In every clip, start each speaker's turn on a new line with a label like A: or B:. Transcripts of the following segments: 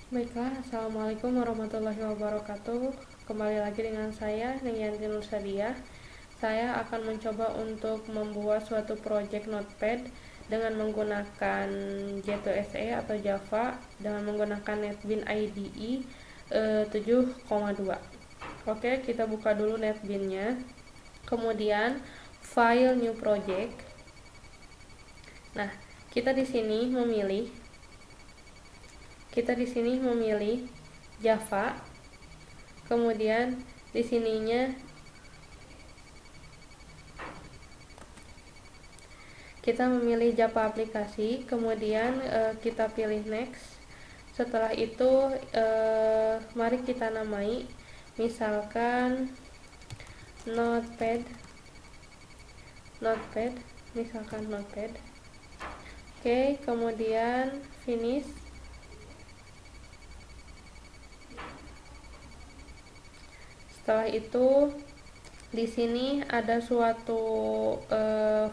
A: Baiklah, Assalamualaikum warahmatullahi wabarakatuh. Kembali lagi dengan saya, Niyanti Nursadia. Saya akan mencoba untuk membuat suatu project notepad dengan menggunakan J2SE atau Java dengan menggunakan NetBeans IDE 7,2. Oke, kita buka dulu NetBeans-nya. Kemudian file new project. Nah, kita di sini memilih Java. Kemudian di sininya kita memilih Java aplikasi, kemudian kita pilih next. Setelah itu mari kita namai, misalkan notepad, misalkan notepad. Oke, kemudian finish. Setelah itu di sini ada suatu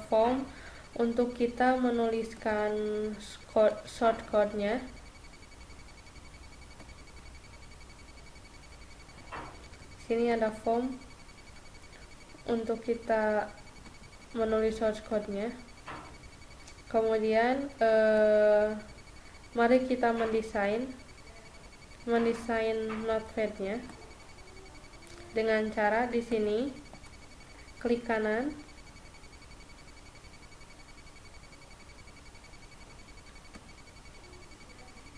A: form untuk kita menuliskan shortcode-nya. Sini ada form untuk kita menulis shortcode-nya. Kemudian mari kita mendesain notepad-nya dengan cara di sini klik kanan,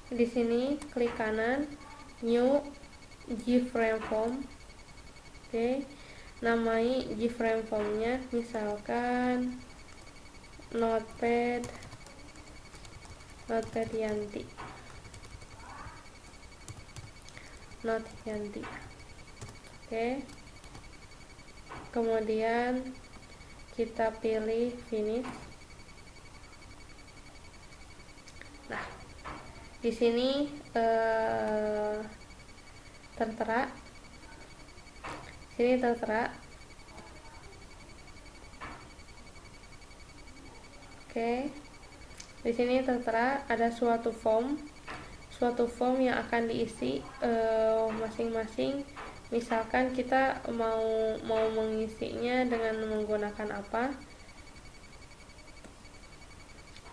A: di sini klik kanan, new Gframe form. Oke, namai Gframe formnya misalkan notepad Yanti. Oke, kemudian kita pilih finish. Nah, di sini tertera. Oke, di sini tertera ada suatu form yang akan diisi masing-masing. Misalkan kita mau mengisinya dengan menggunakan apa,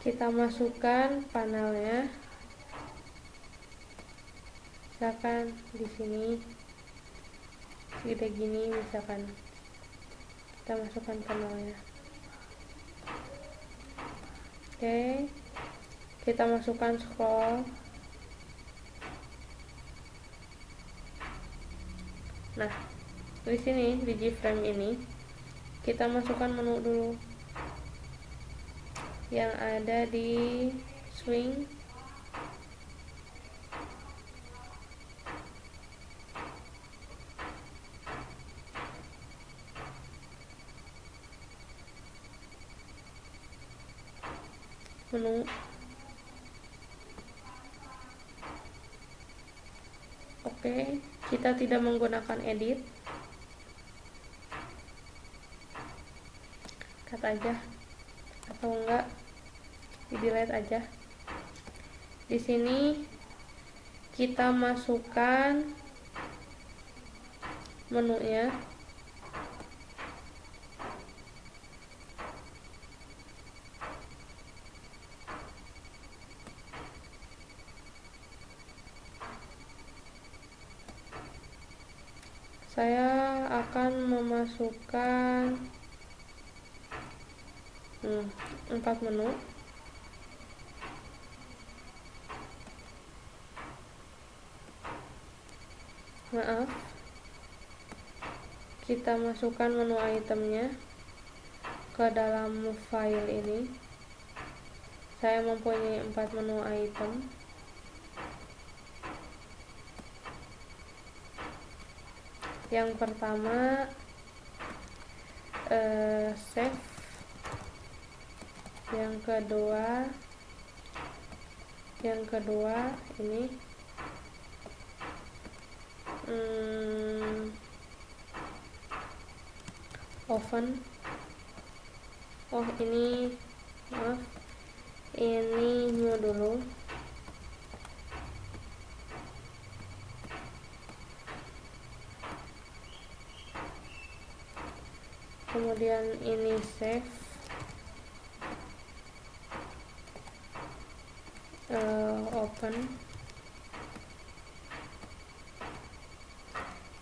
A: kita masukkan panelnya. Misalkan di sini segede gini, misalkan kita masukkan panelnya. Oke, kita masukkan scroll. Nah, di sini di Gframe ini kita masukkan menu dulu yang ada di swing. Menu. Oke, kita tidak menggunakan edit, cut aja, atau enggak di delete aja. Di sini kita masukkan menunya. Saya akan memasukkan 4 menu. Maaf, kita masukkan menu itemnya ke dalam file ini. Saya mempunyai 4 menu item. Yang pertama save, yang kedua ini open. Ini maaf, ini new dulu. kemudian ini save, open,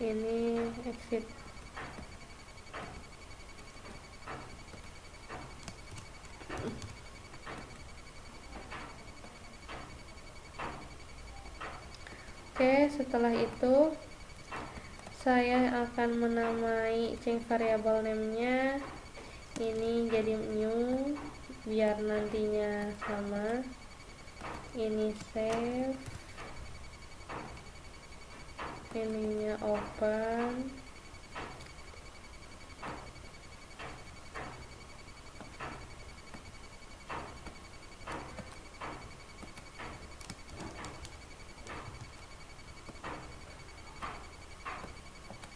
A: ini exit. Oke, setelah itu saya akan menamai change variable name-nya ini jadi new biar nantinya sama. Ini save, ininya open,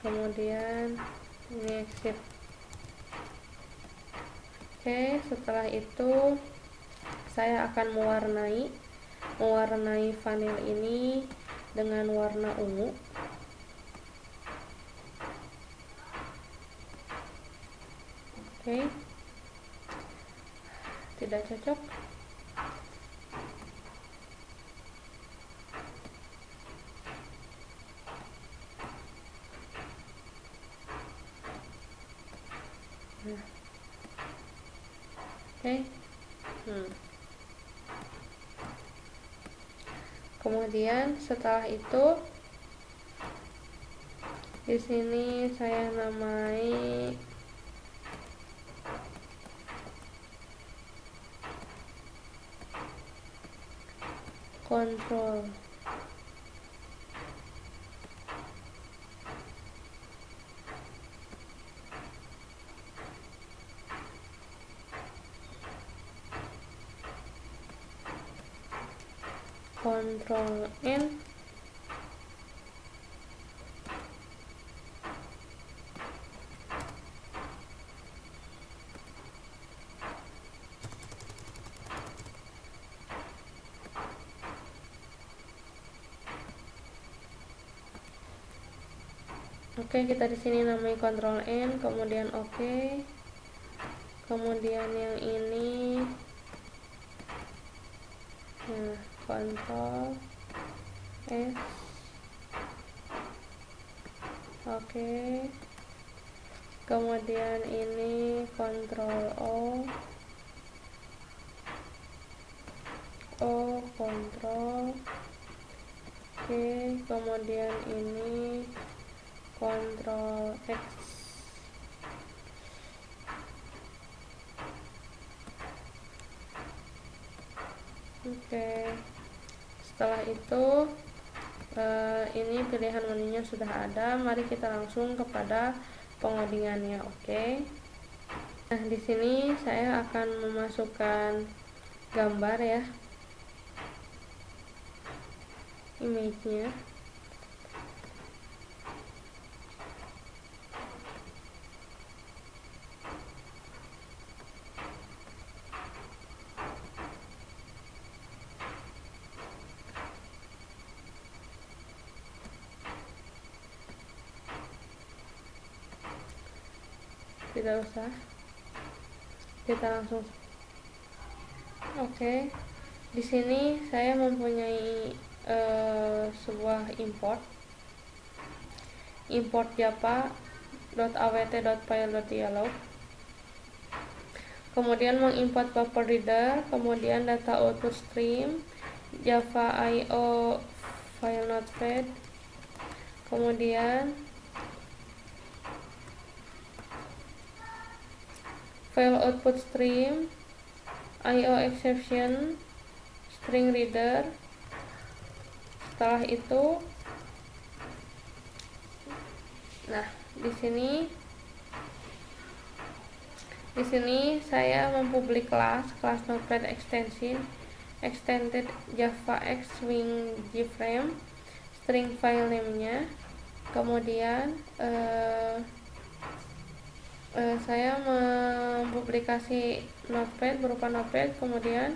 A: kemudian ini exit. Oke, setelah itu saya akan mewarnai vanil ini dengan warna ungu. Oke, tidak cocok. Nah. Oke. Kemudian setelah itu di sini saya namai control. Control N, oke, kita di sini namai Control N, kemudian oke. Kemudian yang ini Control S, oke. Kemudian ini Control O, Control, oke. Kemudian ini Control X, oke. Setelah itu ini pilihan menunya sudah ada. Mari kita langsung kepada pengodingannya. Oke. Nah, di sini saya akan memasukkan gambar ya, image-nya. Tidak usah, kita langsung. Oke, di sini saya mempunyai sebuah import java.awt.file.dialog, kemudian mengimport buffer reader, kemudian data output stream, java io file notepad, kemudian file output stream, io exception, string reader. Setelah itu, nah di sini saya mempublik kelas notepad extension extended java x swing gframe, string file name-nya. Kemudian saya mempublikasi notepad berupa notepad. Kemudian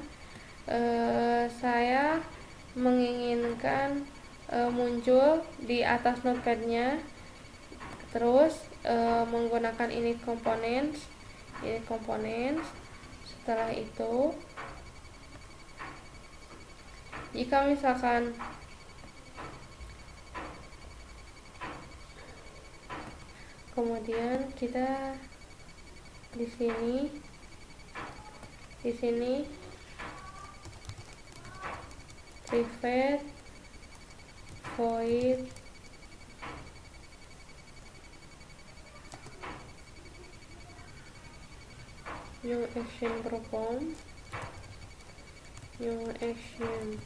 A: saya menginginkan muncul di atas notepadnya, terus menggunakan init components. Setelah itu, jika misalkan kemudian kita di sini private void new action perform new action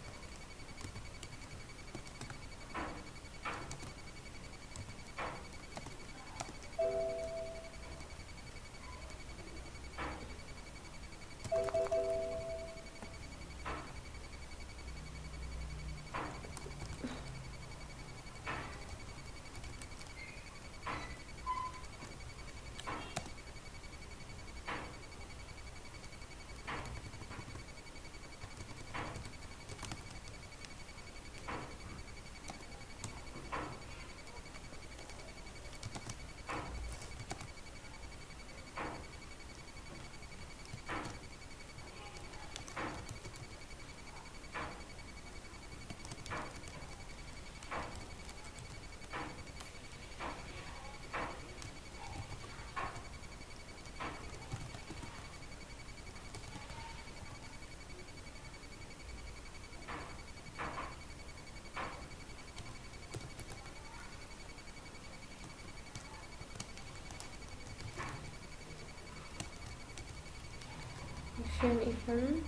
A: event,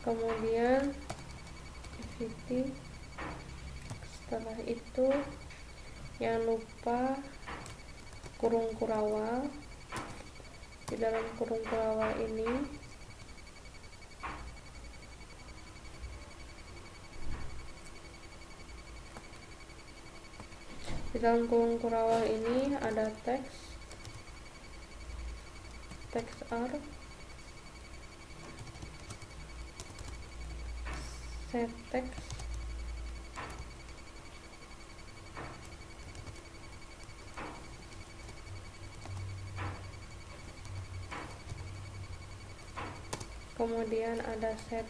A: kemudian activity. Setelah itu jangan lupa kurung kurawal. Di dalam kurung kurawal ini ada teks R, set text, kemudian ada set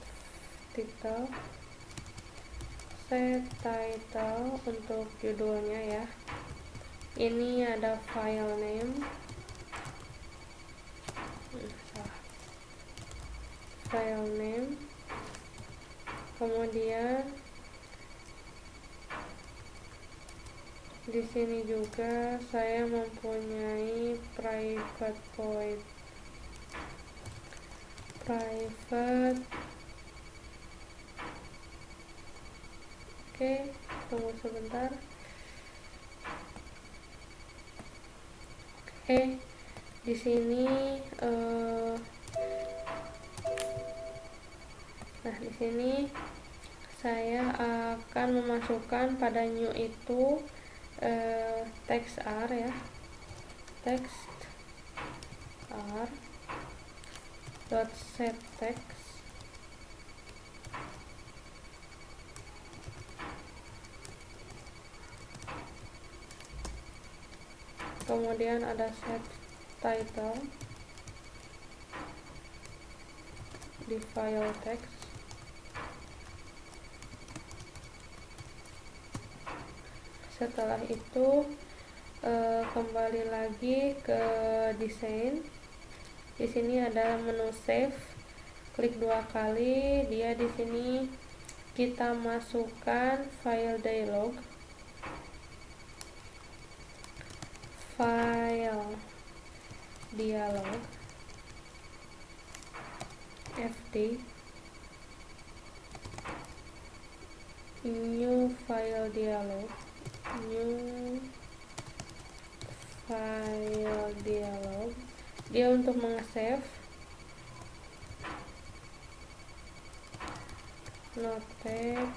A: title untuk judulnya ya. Ini ada file name, kemudian di sini juga saya mempunyai private void, oke, tunggu sebentar. Di sini di sini saya akan memasukkan pada new itu text R ya, text R dot set text, kemudian ada set title di file text. Setelah itu kembali lagi ke desain. Di sini ada menu save, klik 2 kali. Dia di sini kita masukkan file dialog, fd, new file dialog, dia untuk meng-save notepad,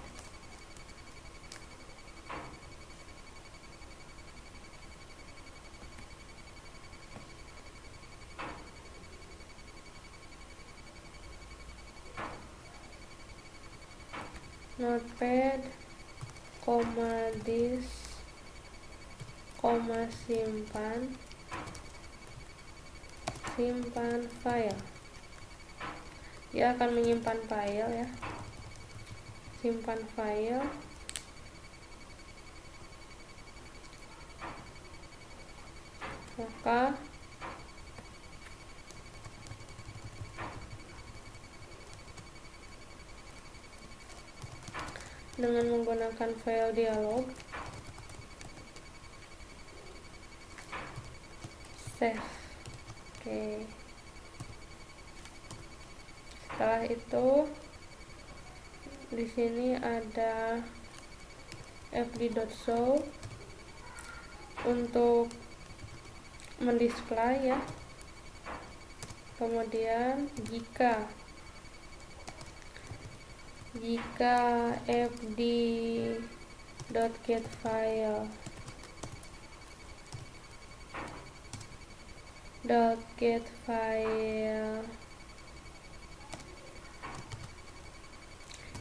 A: koma simpan file. Dia akan menyimpan file ya, simpan file, maka dengan menggunakan file dialog save. Oke. Setelah itu di sini ada fd.show untuk mendisplay ya. Kemudian jika fd.getFile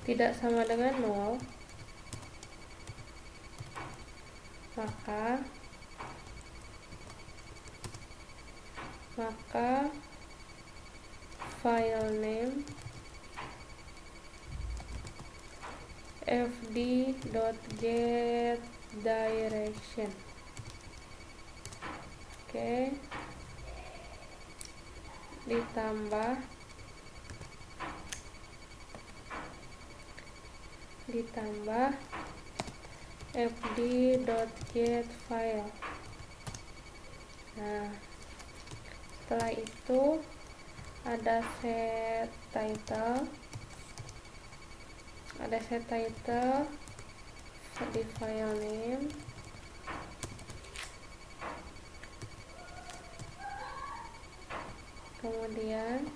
A: tidak sama dengan 0, maka file name fd.getDirection. Oke, ditambah fd.getFile. Nah, setelah itu ada set title di file name, kemudian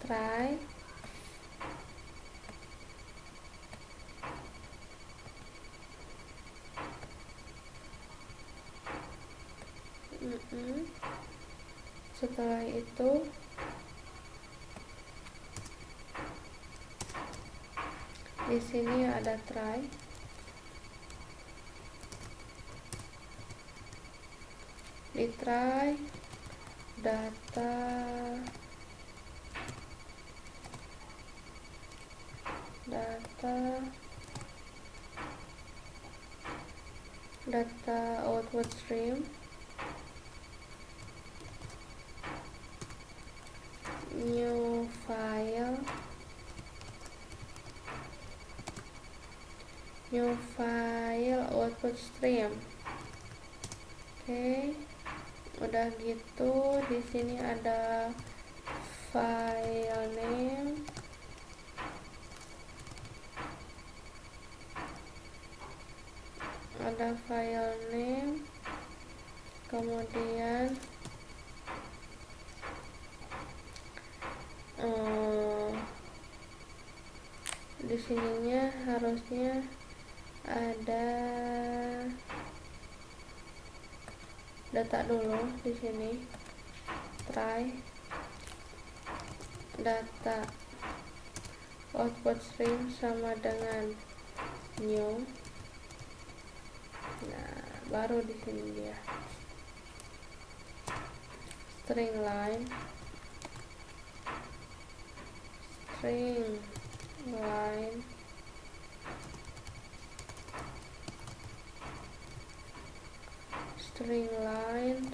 A: try setelah itu di sini ada try, di try data output stream new file output stream. Oke, udah gitu di sini ada file name, kemudian di sininya harusnya ada data dulu. Di sini try data output stream sama dengan new. Nah, baru di sini dia string line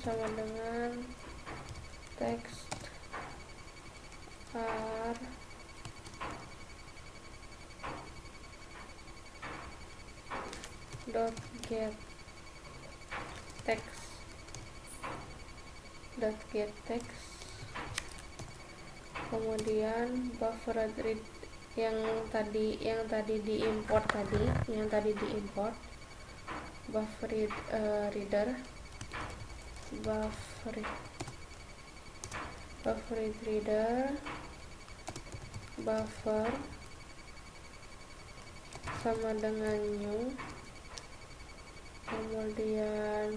A: sama dengan text r .get text, kemudian buffered read yang tadi diimport buffered reader buffer sama dengan new, kemudian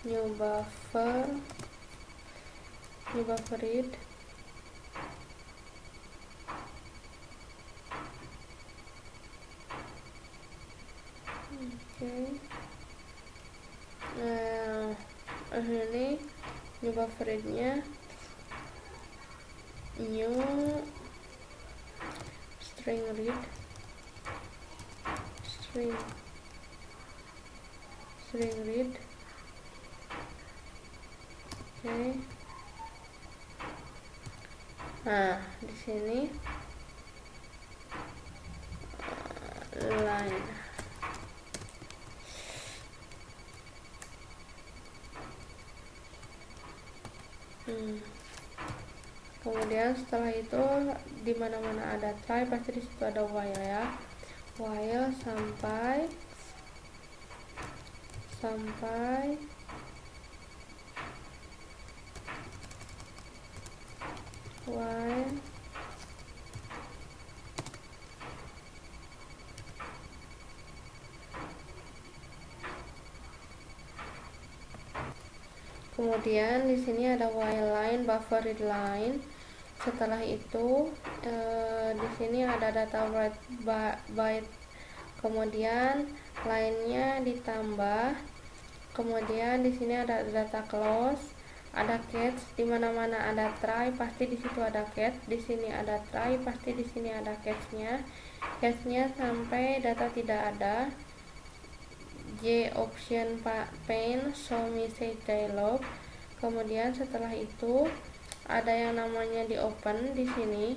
A: new buffer new buffer read. Nah, ini new buffer read-nya new string read Nah, di sini line. Kemudian setelah itu di mana-mana ada try pasti di situ ada while ya. While sampai while kemudian di sini ada while line, buffer read line. Setelah itu di sini ada data byte, kemudian line-nya ditambah, kemudian di sini ada data close, ada catch, di mana-mana ada try pasti di situ ada catch, di sini ada try pasti di sini ada catch-nya sampai data tidak ada. J option pane show message dialog. Kemudian setelah itu ada yang namanya di open di sini.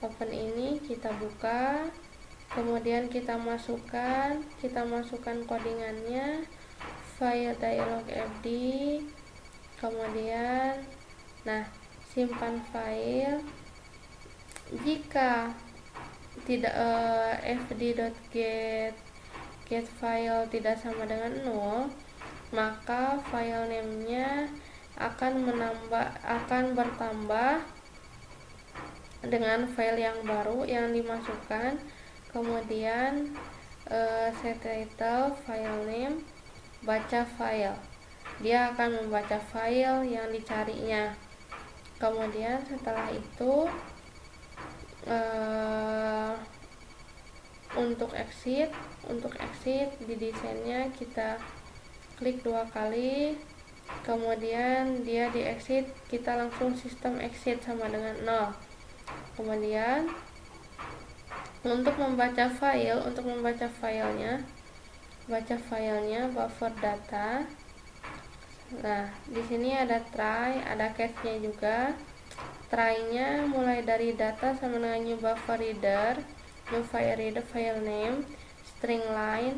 A: Open ini kita buka, kemudian kita masukkan codingannya, file dialog fd, kemudian simpan file. Jika tidak fd.get file tidak sama dengan 0, maka file name-nya akan bertambah dengan file yang baru yang dimasukkan. Kemudian set title file name, baca file, dia akan membaca file yang dicarinya. Kemudian setelah itu untuk exit di desainnya kita klik 2 kali, kemudian dia di exit, kita langsung sistem exit sama dengan 0. Kemudian untuk membaca filenya, baca filenya buffer data. Nah, di sini ada try, ada catch-nya juga. Try-nya mulai dari data sama dengan new buffer reader, new file reader file name, string line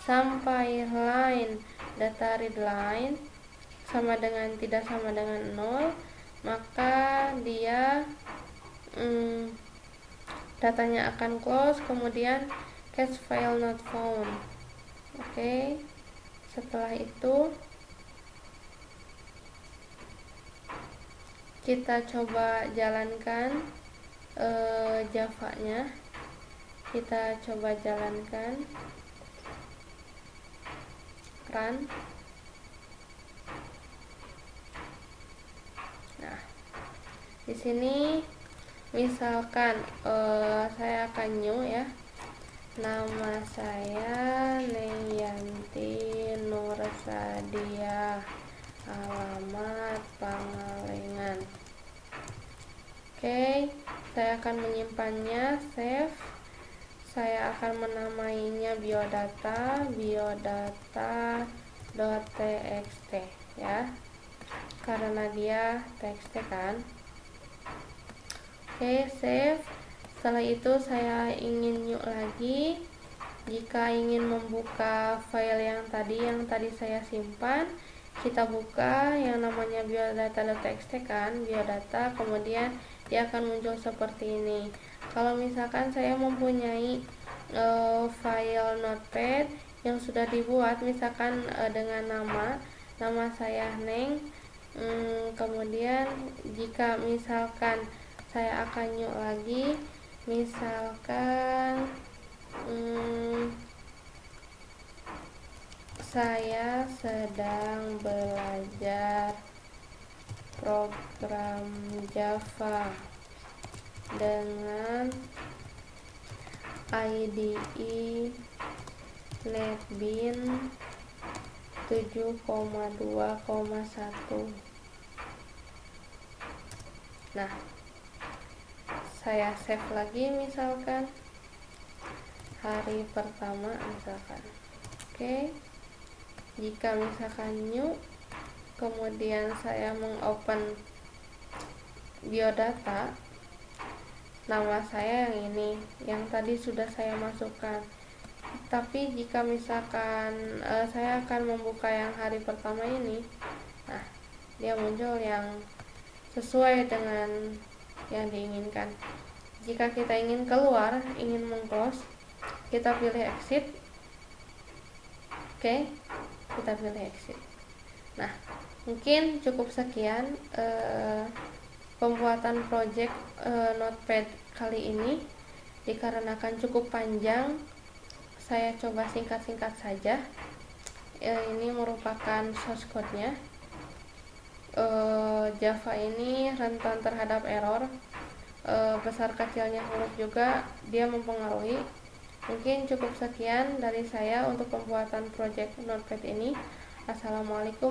A: sampai line data read line tidak sama dengan 0, maka dia datanya akan close, kemudian catch file not found. Oke. Setelah itu kita coba jalankan Java-nya. Kita coba jalankan, run. Nah, di sini misalkan saya akan new ya, nama saya Neyanti Nursadia, alamat Pangalengan. Oke, saya akan menyimpannya, save. Saya akan menamainya biodata.txt ya, karena dia txt kan. Oke, save. Setelah itu saya ingin new lagi. Jika ingin membuka file yang tadi saya simpan, kita buka yang namanya biodata.txt kan, biodata, kemudian dia akan muncul seperti ini. Kalau misalkan saya mempunyai file notepad yang sudah dibuat, misalkan dengan nama saya Neng, kemudian jika misalkan saya akan new lagi, misalkan Saya sedang belajar program Java dengan IDE NetBeans 7,2,1. Nah, saya save lagi, misalkan hari pertama misalkan. Oke. Jika misalkan new, kemudian saya mengopen biodata, nama saya yang ini, yang tadi sudah saya masukkan. Tapi jika misalkan saya akan membuka yang hari pertama ini, nah, dia muncul yang sesuai dengan yang diinginkan. Jika kita ingin keluar, ingin meng-close, kita pilih exit. Oke, kita pilih exit. Nah, mungkin cukup sekian pembuatan project Notepad kali ini. Dikarenakan cukup panjang, saya coba singkat-singkat saja. Ini merupakan source code-nya. Java ini rentan terhadap error. Besar kecilnya huruf juga dia mempengaruhi. Mungkin cukup sekian dari saya untuk pembuatan project Notepad ini. Assalamualaikum